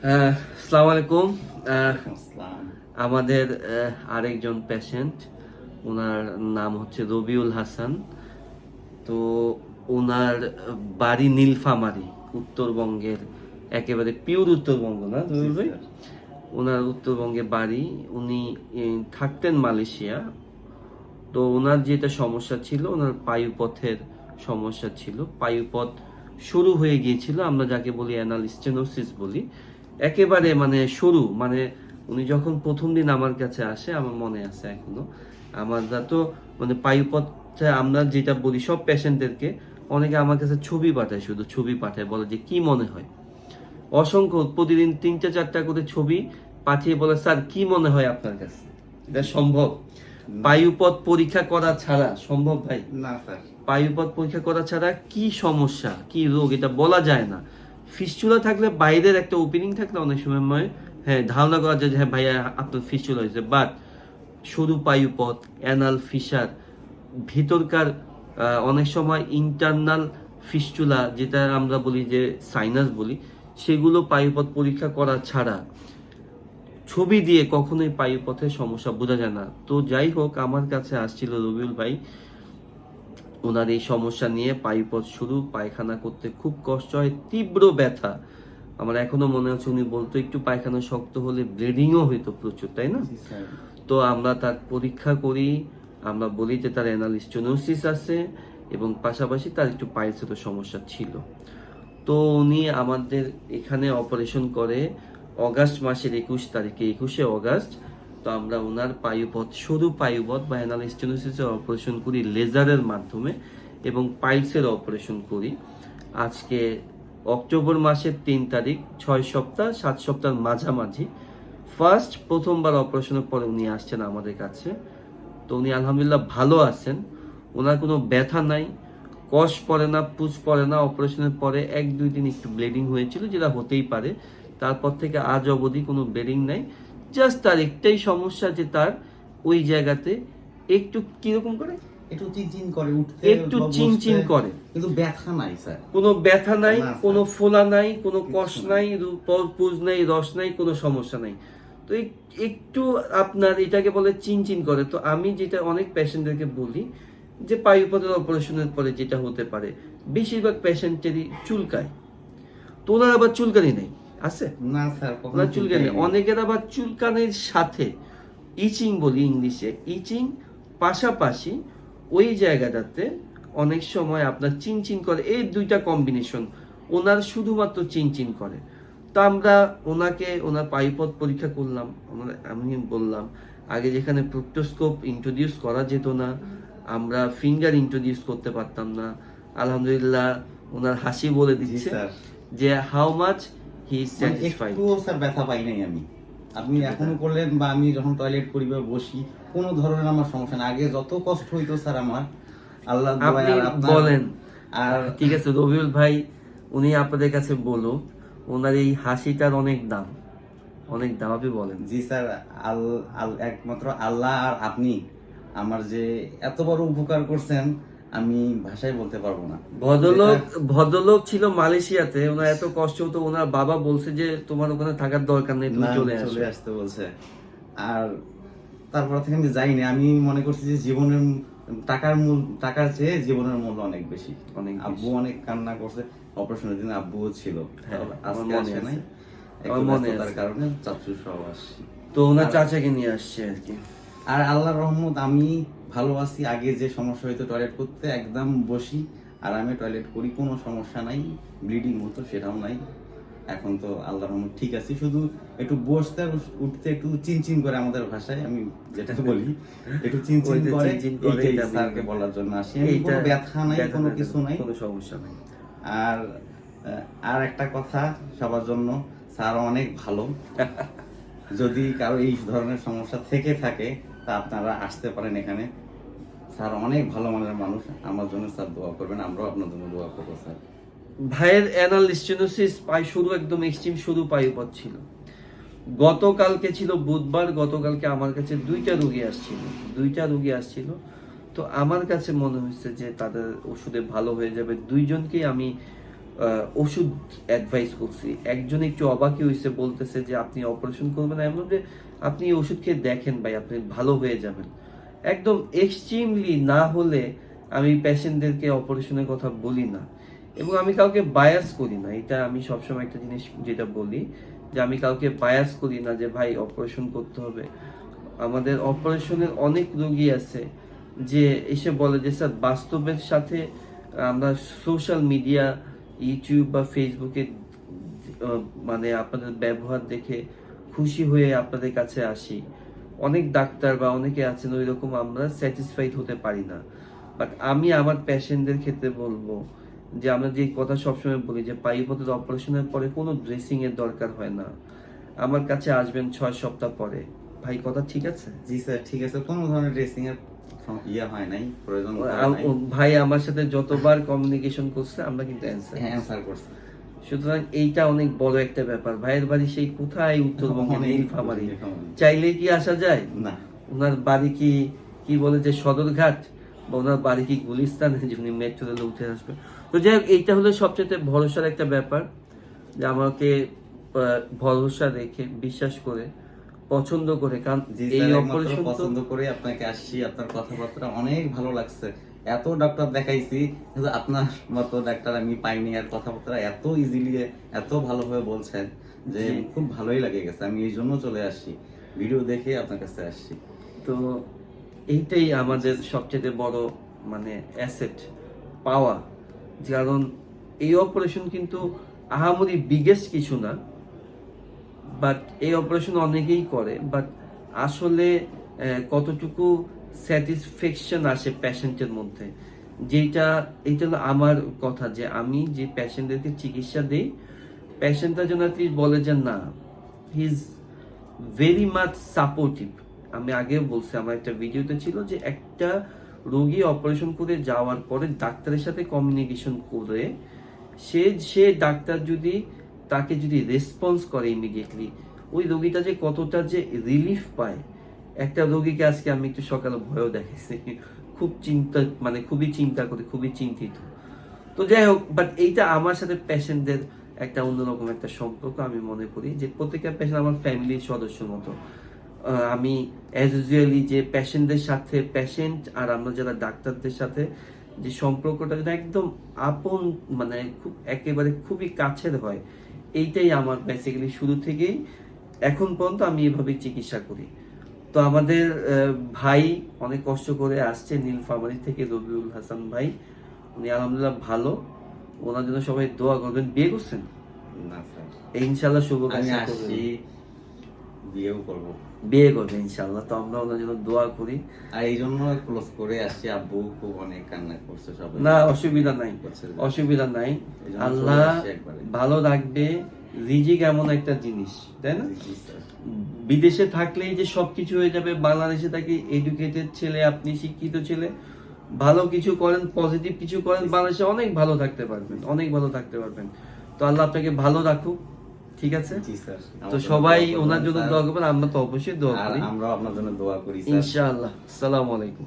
আসসালামু আলাইকুম। আসসালাম। আমাদের আরেকজন পেশেন্ট, ওনার নাম হচ্ছে রবিউল হাসান। তো ওনার বাড়ি নীলফামারী, উত্তরবঙ্গের, একেবারে পিওর উত্তরবঙ্গ না জি রবিউল ভাই? স্যার। ওনার উত্তরবঙ্গে বাড়ি। উনি থাকতেন মালয়েশিয়া। তো ওনার যেটা সমস্যা ছিল, ওনার পায়ুপথের সমস্যা ছিল। পায়ুপথ শুরু হয়ে গিয়েছিল, আমরা যাকে বলি অ্যানাল স্টেনোসিস বলি। একেবারে মানে শুরু, মানে উনি যখন প্রথম দিন আমার কাছে আসে, আমার মনে আছে এখনো। আমরা তো মানে পায়ুপথে আমরা যেটা বলি সব পেশেন্টদেরকে, অনেকে আমার কাছে ছবি পাঠায়, শুধু ছবি পাঠায়, বলে যে কি মনে হয়। অসংখ্য প্রতিদিন 3টা 4টা করে ছবি পাঠিয়ে বলে, স্যার কি মনে হয় আপনার কাছে? এটা সম্ভব? বায়ুপথ পরীক্ষা করা ছাড়া সম্ভব ভাই? না স্যার। বায়ুপথ পরীক্ষা করা ছাড়া কি সমস্যা, কি রোগ, এটা বলা যায় না। ফিস্চুলা থাকলে, বাইরের একটা ওপেনিং থাকলে অনেক সময় হ্যাঁ ধারণা করা যায় যে হ্যাঁ ভাইয়া আপনার ফিস্চুলা হয়েছে। বাট সরু পায়ুপথ, অ্যানাল ফিসার, ভিতরকার অনেক সময় ইন্টারনাল ফিস্চুলা, যেটা আমরা বলি যে সাইনাস বলি, সেগুলো পায়ুপথ পরীক্ষা করা ছাড়া ছবি দিয়ে কখনোই পায়ুপথের সমস্যা বোঝা যায় না। তো যাই হোক, আমার কাছে আসছিল রবিউল ভাই, ওনার এই সমস্যা নিয়ে। পায়ুপথ শুরু, পায়খানা করতে খুব কষ্ট হয়, তীব্র ব্যথা। আমার এখনো মনে হচ্ছে উনি বলতো একটু পায়খানা শক্ত হলে ব্লিডিংও হইতো প্রচুর, তাই না? জি স্যার। তো আমরা তার পরীক্ষা করি, আমরা বলি যে তার অ্যানাল স্টেনোসিস আছে এবং পাশাপাশি তার একটু পাইলসেরও সমস্যা ছিল। তো উনি আমাদের এখানে অপারেশন করে অগাস্ট মাসের 21 তারিখে, 21শে অগাস্ট। তো আমরা ওনার পায়ুপথ, সরু পায়ুপথ বা অ্যানাল স্টেনোসিসের অপারেশন করি লেজারের মাধ্যমে, এবং পাইলসের অপারেশন করি। আজকে অক্টোবর মাসের 3 তারিখ, 6 সপ্তাহ 7 সপ্তাহের মাঝামাঝি প্রথমবার অপারেশনের পরে উনি আসছেন আমাদের কাছে। তো উনি আলহামদুলিল্লাহ ভালো আছেন। ওনার কোনো ব্যথা নাই, কষ পড়ে না, পুজ পড়ে না। অপারেশনের পরে 1-2 দিন একটু ব্লিডিং হয়েছিল, যেটা হতেই পারে। তারপর থেকে আজ অবধি কোনো ব্লিডিং নাই। জাস্ট তার একটাই সমস্যা যে তার ওই জায়গাতে একটু কিরকম করে, একটু চিনচিন করে উঠতে একটু বা চিনচিন বসতে, করে। কিন্তু ব্যথা নাই স্যার। কোনো ব্যথা নাই, না স্যার। কোনো ফোলা নাই, কোনো কষ কিচ্ছু নাই, পুজ নাই, রস নাই, কোনো সমস্যা নাই। তো একটু আপনার এটাকে বলে চিনচিন করে। তো আমি যেটা অনেক পেশেন্টদেরকে বলি যে পায়ুপথের অপারেশনের পরে যেটা হতে পারে, বেশিরভাগ পেশেন্টেরই চুলকায়। তো ওনার আবার চুলকানি নেই, আছে? না স্যার, কখনো ওনার চুলকানি নেই। চুলকায়নি। অনেকের আবার চুলকানির সাথে ইচিং বলি ইংলিশে, ইচিং পাশাপাশি ওই জায়গাটাতে অনেক সময় আপনার চিনচিন করে। এই দুইটা কম্বিনেশন ওনার শুধুমাত্র চিনচিন করে। তো আমরা ওনাকে, ওনার পাইপথ পরীক্ষা করলাম। আমি বললাম আগে যেখানে প্রোক্টোস্কোপ ইন্ট্রোডিউস করা যেত না, আমরা ফিঙ্গার ইন্ট্রোডিউস করতে পারতাম না, আলহামদুলিল্লাহ ওনার হাসি বলে জি দিচ্ছে স্যার। যে হাউ মাচ হি ইজ মানে স্যাটিসফাইড। একটুও স্যার ব্যথা পাই নাই আমি। আপনি এখনো করলেন বা আমি যখন টয়লেট করি বা বসি, কোনো ধরনের আমার সমস্যা না। আগে যত কষ্ট হইতো স্যার আমার, আল্লাহ দোয়ায় আপনি আর আপনার বলেন। আর ঠিক আছে রবিউল ভাই, উনি আপনাদের কাছে বলুক, ওনার এই হাসিটার অনেক দাম, অনেক দাম। আপনি বলেন। জি স্যার। একমাত্র আল্লাহ আর আপনি আমার যে এত বড় উপকার করছেন, আমি ভাষায় বলতে পারবো না। ভদ্রলোক, যেটা ভদ্রলোক ছিল মালয়েশিয়াতে, ওনার এত কষ্ট হতো, ওনার বাবা বলছে যে তোমার ওখানে থাকার দরকার নেই, তুমি না চলে আসো। চলে আসতে বলছে। আর তারপর থেকে আমি যাইনি। আমি মনে করছি যে জীবনের টাকার চেয়ে জীবনের মূল্য অনেক বেশি। অনেক বেশি। আব্বু অনেক কান্না করছে। অপারেশনের দিন আব্বুও ছিল। হ্যাঁ, আমার আজকে মনে আসে নাই, আছে। একটু আমার মনে ব্যস্ততার আছে। কারণে চাচু সহ আসছি। তো ওনার আর- চাচাকে নিয়ে আসছে আর কি। আর আল্লাহর রহমত আমি ভালো আছি। আগে যে সমস্যা হইতো টয়লেট করতে, একদম বসি আরামে টয়লেট করি, কোনো সমস্যা নাই। ব্লিডিং হতো, সেটাও নাই। এখন তো আল্লাহর রহমত ঠিক আছি। শুধু একটু বসতে আর উঠতে একটু চিনচিন করে, আমাদের ভাষায় আমি যেটা বলি, একটু চিনচিন ওইটা করে। চিনচিন করে, এইটাই এটা আমি- স্যারকে বলার জন্য আসি। আমি এইটা কোনো ব্যথা নাই, ব্যথা কোনো ট্যাথা কিছু নাই। কোনো সমস্যা নাই। আর আর একটা কথা সবার জন্য, স্যার অনেক ভালো। যদি কারো এই ধরনের সমস্যা থেকে থাকে, তা আপনারা আসতে পারেন এখানে। স্যার অনেক ভালো মানের মানুষ। আমার জন্য স্যার দোয়া করবেন, আমরাও আপনার জন্য দোয়া করবো স্যার। ভাইয়ের অ্যানাল স্টেনোসিস পায় শুরু, একদম এক্সট্রিম শুরু পায়ুপথ ছিল। গতকালকে ছিল বুধবার, গতকালকে আমার কাছে 2টা রুগী আসছিল। তো আমার কাছে মনে হচ্ছে যে তাদের ওষুধে ভালো হয়ে যাবে। দুইজনকেই আমি ওষুধ অ্যাডভাইস করছি, একজন একটু অবাকই হয়েছে, বলতেছে যে আপনি অপারেশন করবেন, এমন যে আপনি এই ওষুধ খেয়ে দেখেন ভাই, আপনি ভালো হয়ে যাবেন। একদম এক্সট্রিমলি না হলে আমি পেশেন্টদেরকে অপারেশনের কথা বলি না, এবং আমি কাউকে বায়াস করি না। এটা আমি সবসময় একটা জিনিস যেটা বলি, যে আমি কাউকে বায়াস করি না যে ভাই অপারেশন করতে হবে। আমাদের অপারেশনের অনেক রোগী আছে যে এসে বলে যে স্যার বাস্তবের সাথে আমরা সোশ্যাল মিডিয়া, ইউটিউব বা ফেসবুকে মানে আপনাদের ব্যবহার দেখে খুশি হয়ে আপনাদের কাছে আসি। অনেক ডাক্তার বা অনেকে আছেন ওই রকম, আমরা স্যাটিসফাইড হতে পারি না। বাট আমি আমার পেশেন্টদের ক্ষেত্রে বলবো যে আমরা যে কথা সবসময় বলি যে পাইপথের অপারেশনের পরে কোনো ড্রেসিং এর দরকার হয় না, আমার কাছে আসবেন 6 সপ্তাহ পরে। ভাই কথা ঠিক আছে? জি স্যার ঠিক আছে, কোনো ধরনের ড্রেসিং এর হয় নাই, প্রয়োজন পড়ে নাই। ভাই আমার সাথে যতবার কমিউনিকেশন করছে আমরা কিন্তু অ্যান্সার করছে। সুতরাং এইটা অনেক বড় একটা ব্যাপার। ভাইয়ের বাড়ি সেই কোথায়, উত্তরবঙ্গে অনেক নীলফামারী। নীলফামারী। চাইলে কি আসা যায়? না, ওনার বাড়ি কি কি বলে যে সদরঘাট, বা ওনার বাড়ি কি গুলিস্তান, যে উনি মেট্রো রেলে উঠে আসবে। তো যাই হোক, এইটা হলো সবচেয়ে ভরসার একটা ব্যাপার, যে আমাকে ভরসা রেখে বিশ্বাস করে পছন্দ করে, কারণ জি এই স্যার, অপারেশন একমাত্র তো পছন্দ করে আপনাকে আসছি। আপনার কথাবার্তা অনেক ভালো লাগছে। এত ডাক্তার দেখাইছি কিন্তু আপনার মতো ডাক্তার আমি পাইনি, আর কথাবার্তা এত ইজিলি এত ভালোভাবে বলছেন যে জি। খুব ভালোই লাগে গেছে। আমি এই জন্য চলে আসছি, ভিডিও দেখে আপনার কাছে আসছি। তো এইটাই আমাদের সবচেয়ে বড় মানে অ্যাসেট পাওয়া। কারণ এই অপারেশন কিন্তু আহামরি বিগেস্ট কিছু না, বাট এই অপারেশন অনেকেই করে, বাট আসলে কতটুকু স্যাটিসফ্যাকশন আসে পেশেন্টের মধ্যে, যেটা এইটা হলো আমার কথা, যে আমি যে পেশেন্টদেরকে চিকিৎসা দেই, পেশেন্টরা যেন অ্যাটলিস্ট বলে যে না, he is very much supportive. আমি আগেও বলছি, আমার একটা ভিডিওতে ছিল যে একটা রোগী অপারেশন করে যাওয়ার পরে ডাক্তারের সাথে কমিউনিকেশন করে সে ডাক্তার যদি তাকে যদি রেসপন্স করে ইমিডিয়েটলি, ওই রোগীটা যে কতটা যে রিলিফ পায়। একটা রোগীকে আজকে আমি একটু সকালে ভয়ও দেখেছি, খুব চিন্তা, মানে খুবই চিন্তা করে, খুবই চিন্তিত। তো যাই হোক, বাট এইটা আমার সাথে পেশেন্টদের একটা অন্যরকম একটা সম্পর্ক। আমি মনে করি যে প্রত্যেকটা পেশেন্ট আমার ফ্যামিলির সদস্যর মতো। আমি অ্যাজ ইউজুয়ালি যে পেশেন্টদের সাথে, পেশেন্ট আর আমরা যারা ডাক্তারদের সাথে যে সম্পর্কটা যেটা একদম আপন, মানে খুব একেবারে খুবই কাছের হয়, এইটাই আমার বেসিক্যালি শুরু থেকেই এখন পর্যন্ত আমি এভাবেই চিকিৎসা করি। তো আমাদের ভাই অনেক কষ্ট করে আসছে নীলফামারী থেকে, রবিউল হাসান ভাই, উনি আলহামদুলিল্লাহ ভালো। ওনার জন্য সবাই দোয়া করবেন। বিয়ে করছেন? না স্যার, ইনশাল্লাহ শুভ আমি কামনা আসছি, করবেন। বিয়েও করব। বিয়ে করবেন ইনশাল্লাহ। তো আমরা ওনার জন্য দোয়া করি। আর এই জন্য ক্লোজ করে আসছি। আব্বু খুব অনেক কান্না করছে, সবাই। না, অসুবিধা নাই, করছে যে। অসুবিধা নাই। এই জন্য চলে আল্লাহ আসছি একবারে। ভালো রাখবে। রিজিক এমন একটা জিনিস, তাই না? জি স্যার। বিদেশে থাকলেই যে সবকিছু হয়ে যাবে, বাংলাদেশে থাকি এডুকেটেড ছেলে, আপনি শিক্ষিত ছেলে, ভালো কিছু করেন, পজিটিভ কিছু করেন, বাংলাদেশে অনেক ভালো থাকতে পারবেন, অনেক ভালো থাকতে পারবেন। তো আল্লাহ আপনাকে ভালো রাখুক, ঠিক আছে? জি স্যার। তো আমার জন্য সবাই দোয়া করবেন, ওনার জন্য স্যার। দোয়া করবেন, আমরা তো অবশ্যই দোয়া আর করি আমরাও আপনার জন্য দোয়া করি স্যার। ইনশাআল্লাহ। আসসালামু আলাইকুম।